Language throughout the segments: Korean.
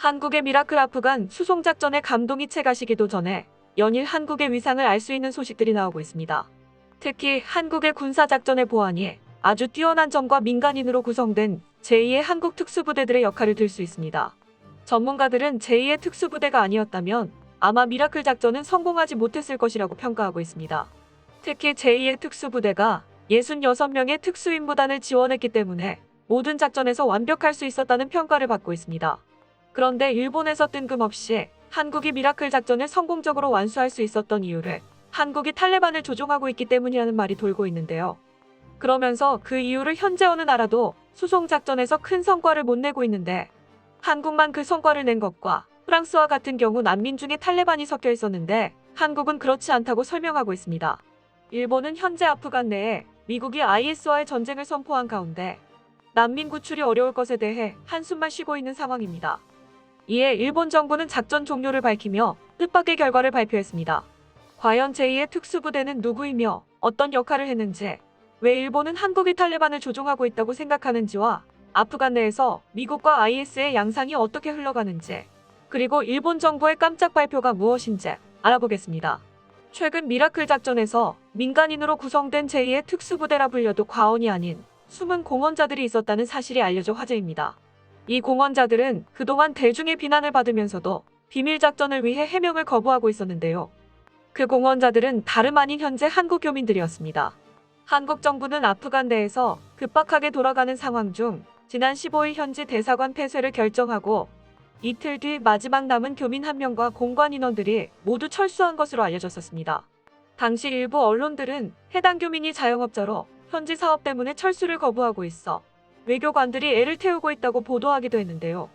한국의 미라클 아프간 수송작전의 감동이 채가시기도 전에 연일 한국의 위상을 알 수 있는 소식들이 나오고 있습니다. 특히 한국의 군사작전의 보안이 아주 뛰어난 점과 민간인으로 구성된 제2의 한국 특수부대들의 역할을 들 수 있습니다. 전문가들은 제2의 특수부대가 아니었다면 아마 미라클 작전은 성공하지 못했을 것이라고 평가하고 있습니다. 특히 제2의 특수부대가 66명의 특수임무단을 지원했기 때문에 모든 작전에서 완벽할 수 있었다는 평가를 받고 있습니다. 그런데 일본에서 뜬금없이 한국이 미라클 작전을 성공적으로 완수할 수 있었던 이유를 한국이 탈레반을 조종하고 있기 때문이라는 말이 돌고 있는데요. 그러면서 그 이유를 현재 어느 나라도 수송작전에서 큰 성과를 못 내고 있는데 한국만 그 성과를 낸 것과 프랑스와 같은 경우 난민 중에 탈레반이 섞여 있었는데 한국은 그렇지 않다고 설명하고 있습니다. 일본은 현재 아프간 내에 미국이 IS와의 전쟁을 선포한 가운데 난민 구출이 어려울 것에 대해 한숨만 쉬고 있는 상황입니다. 이에 일본 정부는 작전 종료를 밝히며 뜻밖의 결과를 발표했습니다. 과연 제2의 특수부대는 누구이며 어떤 역할을 했는지, 왜 일본은 한국이 탈레반을 조종하고 있다고 생각하는지와 아프간 내에서 미국과 IS의 양상이 어떻게 흘러가는지, 그리고 일본 정부의 깜짝 발표가 무엇인지 알아보겠습니다. 최근 미라클 작전에서 민간인으로 구성된 제2의 특수부대라 불려도 과언이 아닌 숨은 공헌자들이 있었다는 사실이 알려져 화제입니다. 이 공헌자들은 그동안 대중의 비난을 받으면서도 비밀 작전을 위해 해명을 거부하고 있었는데요. 그 공헌자들은 다름 아닌 현재 한국 교민들이었습니다. 한국 정부는 아프간 내에서 급박하게 돌아가는 상황 중 지난 15일 현지 대사관 폐쇄를 결정하고 이틀 뒤 마지막 남은 교민 1명과 공관 인원들이 모두 철수한 것으로 알려졌었습니다. 당시 일부 언론들은 해당 교민이 자영업자로 현지 사업 때문에 철수를 거부하고 있어 외교관들이 애를 태우고 있다고 보도하기도 했는데요.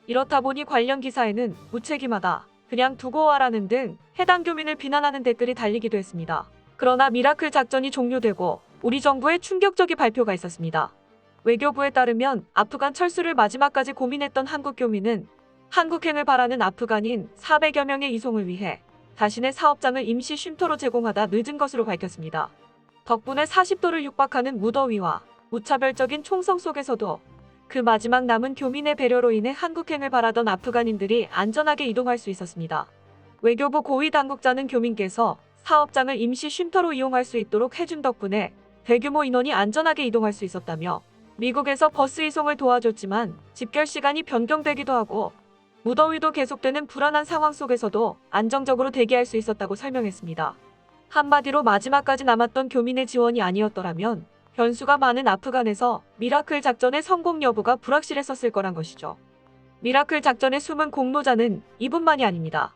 이렇다 보니 관련 기사에는 무책임하다, 그냥 두고 와라는 등 해당 교민을 비난하는 댓글이 달리기도 했습니다. 그러나 미라클 작전이 종료되고 우리 정부의 충격적인 발표가 있었습니다. 외교부에 따르면 아프간 철수를 마지막까지 고민했던 한국 교민은 한국행을 바라는 아프간인 400여 명의 이송을 위해 자신의 사업장을 임시 쉼터로 제공하다 늦은 것으로 밝혔습니다. 덕분에 40도를 육박하는 무더위와 무차별적인 총성 속에서도 그 마지막 남은 교민의 배려로 인해 한국행을 바라던 아프간인들이 안전하게 이동할 수 있었습니다. 외교부 고위 당국자는 교민께서 사업장을 임시 쉼터로 이용할 수 있도록 해준 덕분에 대규모 인원이 안전하게 이동할 수 있었다며, 미국에서 버스 이송을 도와줬지만 집결 시간이 변경되기도 하고 무더위도 계속되는 불안한 상황 속에서도 안정적으로 대기할 수 있었다고 설명했습니다. 한마디로 마지막까지 남았던 교민의 지원이 아니었더라면 변수가 많은 아프간에서 미라클 작전의 성공 여부가 불확실했었을 거란 것이죠. 미라클 작전의 숨은 공로자는 이분만이 아닙니다.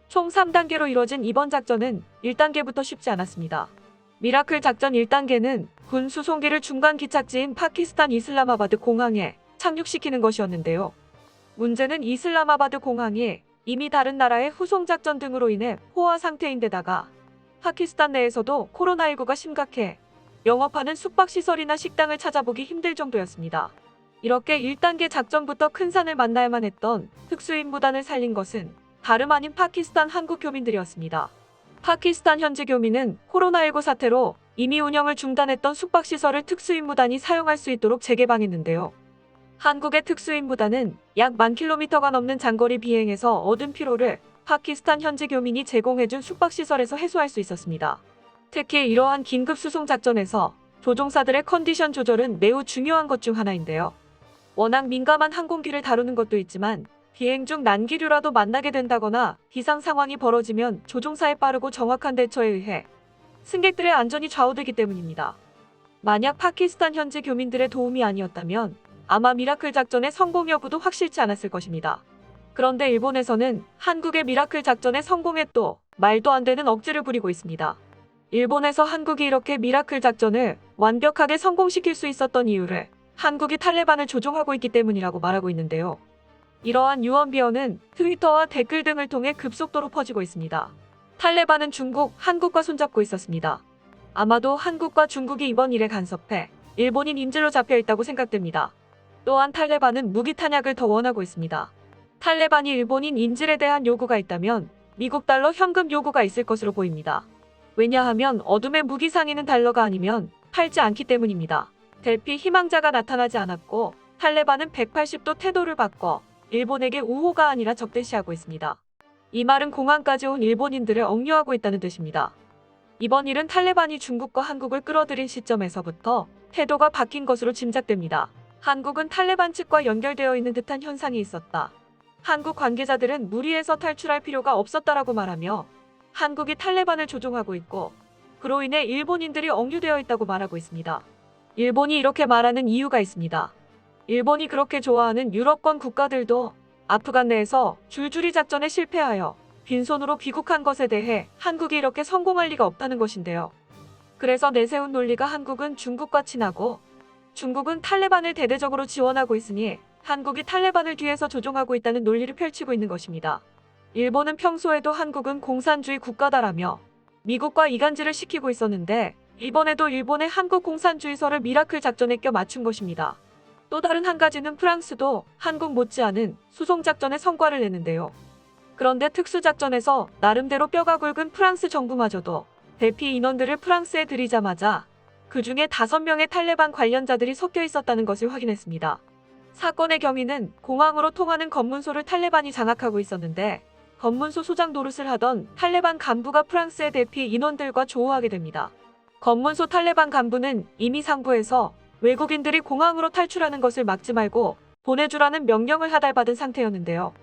총 3단계로 이뤄진 이번 작전은 1단계부터 쉽지 않았습니다. 미라클 작전 1단계는 군 수송기를 중간 기착지인 파키스탄 이슬라마바드 공항에 착륙시키는 것이었는데요. 문제는 이슬라마바드 공항이 이미 다른 나라의 후송작전 등으로 인해 포화 상태인데다가 파키스탄 내에서도 코로나19가 심각해 영업하는 숙박시설이나 식당을 찾아보기 힘들 정도였습니다. 이렇게 1단계 작전부터 큰 산을 만나야만 했던 특수임무단을 살린 것은 다름 아닌 파키스탄 한국 교민들이었습니다. 파키스탄 현지 교민은 코로나19 사태로 이미 운영을 중단했던 숙박시설을 특수임무단이 사용할 수 있도록 재개방했는데요. 한국의 특수임무단은 약 10,000km가 넘는 장거리 비행에서 얻은 피로를 파키스탄 현지 교민이 제공해준 숙박시설에서 해소할 수 있었습니다. 특히 이러한 긴급 수송 작전에서 조종사들의 컨디션 조절은 매우 중요한 것 중 하나인데요. 워낙 민감한 항공기를 다루는 것도 있지만 비행 중 난기류라도 만나게 된다거나 비상 상황이 벌어지면 조종사의 빠르고 정확한 대처에 의해 승객들의 안전이 좌우되기 때문입니다. 만약 파키스탄 현지 교민들의 도움이 아니었다면 아마 미라클 작전의 성공 여부도 확실치 않았을 것입니다. 그런데 일본에서는 한국의 미라클 작전의 성공에 또 말도 안 되는 억지를 부리고 있습니다. 일본에서 한국이 이렇게 미라클 작전을 완벽하게 성공시킬 수 있었던 이유를 한국이 탈레반을 조종하고 있기 때문이라고 말하고 있는데요. 이러한 유언비어는 트위터와 댓글 등을 통해 급속도로 퍼지고 있습니다. 탈레반은 중국, 한국과 손잡고 있었습니다. 아마도 한국과 중국이 이번 일에 간섭해 일본인 인질로 잡혀 있다고 생각됩니다. 또한 탈레반은 무기 탄약을 더 원하고 있습니다. 탈레반이 일본인 인질에 대한 요구가 있다면 미국 달러 현금 요구가 있을 것으로 보입니다. 왜냐하면 어둠의 무기 상인은 달러가 아니면 팔지 않기 때문입니다. 대피 희망자가 나타나지 않았고 탈레반은 180도 태도를 바꿔 일본에게 우호가 아니라 적대시하고 있습니다. 이 말은 공항까지 온 일본인들을 억류하고 있다는 뜻입니다. 이번 일은 탈레반이 중국과 한국을 끌어들인 시점에서부터 태도가 바뀐 것으로 짐작됩니다. 한국은 탈레반 측과 연결되어 있는 듯한 현상이 있었다. 한국 관계자들은 무리해서 탈출할 필요가 없었다라고 말하며 한국이 탈레반을 조종하고 있고 그로 인해 일본인들이 억류되어 있다고 말하고 있습니다. 일본이 이렇게 말하는 이유가 있습니다. 일본이 그렇게 좋아하는 유럽권 국가들도 아프간 내에서 줄줄이 작전에 실패하여 빈손으로 귀국한 것에 대해 한국이 이렇게 성공할 리가 없다는 것인데요. 그래서 내세운 논리가 한국은 중국과 친하고 중국은 탈레반을 대대적으로 지원하고 있으니 한국이 탈레반을 뒤에서 조종하고 있다는 논리를 펼치고 있는 것입니다. 일본은 평소에도 한국은 공산주의 국가다라며 미국과 이간질을 시키고 있었는데 이번에도 일본의 한국 공산주의설을 미라클 작전에 껴 맞춘 것입니다. 또 다른 한 가지는 프랑스도 한국 못지않은 수송작전에 성과를 내는데요. 그런데 특수작전에서 나름대로 뼈가 굵은 프랑스 정부마저도 대피 인원들을 프랑스에 들이자마자 그 중에 5명의 탈레반 관련자들이 섞여 있었다는 것을 확인했습니다. 사건의 경위는 공항으로 통하는 검문소를 탈레반이 장악하고 있었는데 검문소 소장 노릇을 하던 탈레반 간부가 프랑스의 대피 인원들과 조우하게 됩니다. 검문소 탈레반 간부는 이미 상부에서 외국인들이 공항으로 탈출하는 것을 막지 말고 보내주라는 명령을 하달받은 상태였는데요.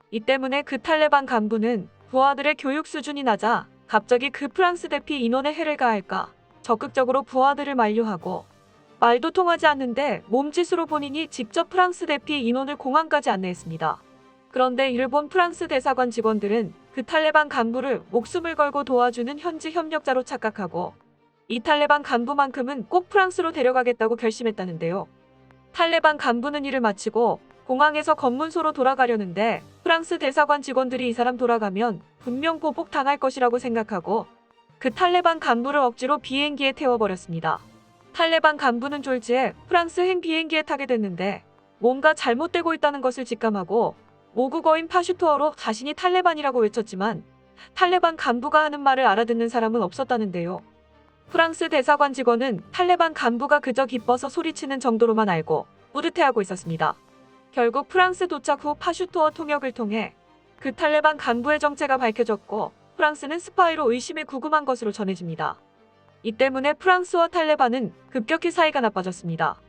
이 때문에 그 탈레반 간부는 부하들의 교육 수준이 낮아 갑자기 그 프랑스 대피 인원에 해를 가할까 적극적으로 부하들을 만류하고 말도 통하지 않는데 몸짓으로 본인이 직접 프랑스 대피 인원을 공항까지 안내했습니다. 그런데 일본 프랑스 대사관 직원들은 그 탈레반 간부를 목숨을 걸고 도와주는 현지 협력자로 착각하고 이 탈레반 간부만큼은 꼭 프랑스로 데려가겠다고 결심했다는데요. 탈레반 간부는 일을 마치고 공항에서 검문소로 돌아가려는데 프랑스 대사관 직원들이 이 사람 돌아가면 분명 보복 당할 것이라고 생각하고 그 탈레반 간부를 억지로 비행기에 태워버렸습니다. 탈레반 간부는 졸지에 프랑스행 비행기에 타게 됐는데 뭔가 잘못되고 있다는 것을 직감하고 모국어인 파슈투어로 자신이 탈레반이라고 외쳤지만 탈레반 간부가 하는 말을 알아듣는 사람은 없었다는데요. 프랑스 대사관 직원은 탈레반 간부가 그저 기뻐서 소리치는 정도로만 알고 뿌듯해하고 있었습니다. 결국 프랑스 도착 후 파슈투어 통역을 통해 그 탈레반 간부의 정체가 밝혀졌고 프랑스는 스파이로 의심에 구금한 것으로 전해집니다. 이 때문에 프랑스와 탈레반은 급격히 사이가 나빠졌습니다.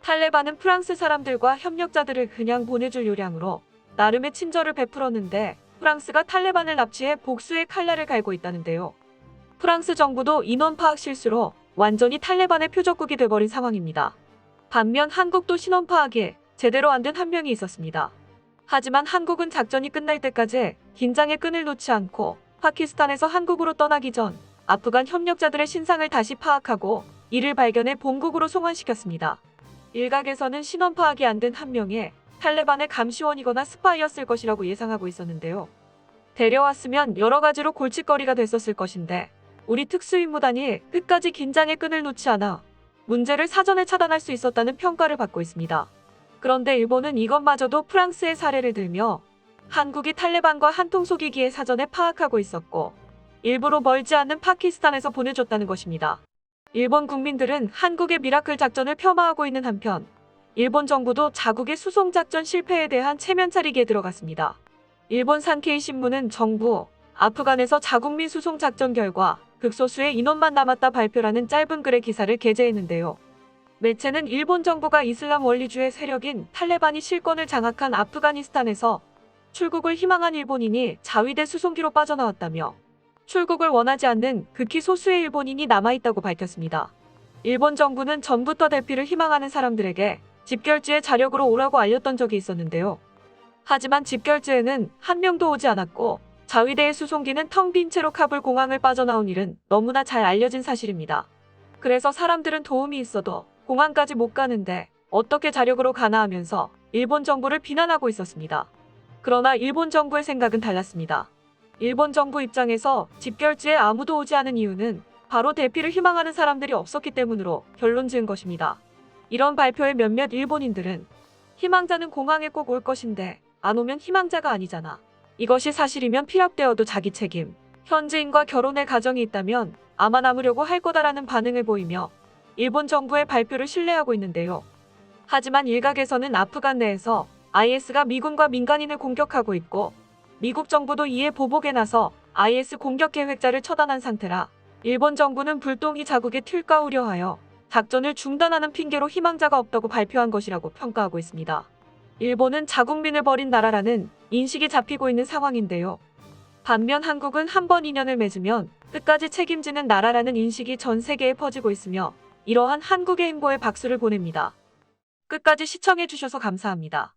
탈레반은 프랑스 사람들과 협력자들을 그냥 보내줄 요량으로 나름의 친절을 베풀었는데 프랑스가 탈레반을 납치해 복수의 칼날을 갈고 있다는데요. 프랑스 정부도 인원 파악 실수로 완전히 탈레반의 표적국이 돼버린 상황입니다. 반면 한국도 신원 파악에 제대로 안 된 한 명이 있었습니다. 하지만 한국은 작전이 끝날 때까지 긴장의 끈을 놓지 않고 파키스탄에서 한국으로 떠나기 전 아프간 협력자들의 신상을 다시 파악하고 이를 발견해 본국으로 송환시켰습니다. 일각에서는 신원 파악이 안 된 한 명의 탈레반의 감시원이거나 스파이였을 것이라고 예상하고 있었는데요. 데려왔으면 여러 가지로 골칫거리가 됐었을 것인데 우리 특수임무단이 끝까지 긴장의 끈을 놓지 않아 문제를 사전에 차단할 수 있었다는 평가를 받고 있습니다. 그런데 일본은 이것마저도 프랑스의 사례를 들며 한국이 탈레반과 한통속이기에 사전에 파악하고 있었고 일부러 멀지 않은 파키스탄에서 보내줬다는 것입니다. 일본 국민들은 한국의 미라클 작전을 폄하하고 있는 한편 일본 정부도 자국의 수송작전 실패에 대한 체면 차리기에 들어갔습니다. 일본 산케이 신문은 정부, 아프간에서 자국민 수송작전 결과 극소수의 인원만 남았다 발표라는 짧은 글의 기사를 게재했는데요. 매체는 일본 정부가 이슬람 원리주의 세력인 탈레반이 실권을 장악한 아프가니스탄에서 출국을 희망한 일본인이 자위대 수송기로 빠져나왔다며 출국을 원하지 않는 극히 소수의 일본인이 남아있다고 밝혔습니다. 일본 정부는 전부터 대피를 희망하는 사람들에게 집결지에 자력으로 오라고 알렸던 적이 있었는데요. 하지만 집결지에는 한 명도 오지 않았고 자위대의 수송기는 텅 빈 채로 카불 공항을 빠져나온 일은 너무나 잘 알려진 사실입니다. 그래서 사람들은 도움이 있어도 공항까지 못 가는데 어떻게 자력으로 가나 하면서 일본 정부를 비난하고 있었습니다. 그러나 일본 정부의 생각은 달랐습니다. 일본 정부 입장에서 집결지에 아무도 오지 않은 이유는 바로 대피를 희망하는 사람들이 없었기 때문으로 결론 지은 것입니다. 이런 발표에 몇몇 일본인들은 희망자는 공항에 꼭 올 것인데 안 오면 희망자가 아니잖아. 이것이 사실이면 피랍되어도 자기 책임. 현지인과 결혼의 가정이 있다면 아마 남으려고 할 거다라는 반응을 보이며 일본 정부의 발표를 신뢰하고 있는데요. 하지만 일각에서는 아프간 내에서 IS가 미군과 민간인을 공격하고 있고 미국 정부도 이에 보복에 나서 IS 공격 계획자를 처단한 상태라 일본 정부는 불똥이 자국에 튈까 우려하여 작전을 중단하는 핑계로 희망자가 없다고 발표한 것이라고 평가하고 있습니다. 일본은 자국민을 버린 나라라는 인식이 잡히고 있는 상황인데요. 반면 한국은 한 번 인연을 맺으면 끝까지 책임지는 나라라는 인식이 전 세계에 퍼지고 있으며 이러한 한국의 행보에 박수를 보냅니다. 끝까지 시청해주셔서 감사합니다.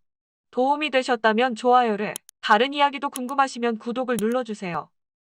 도움이 되셨다면 좋아요를, 다른 이야기도 궁금하시면 구독을 눌러주세요.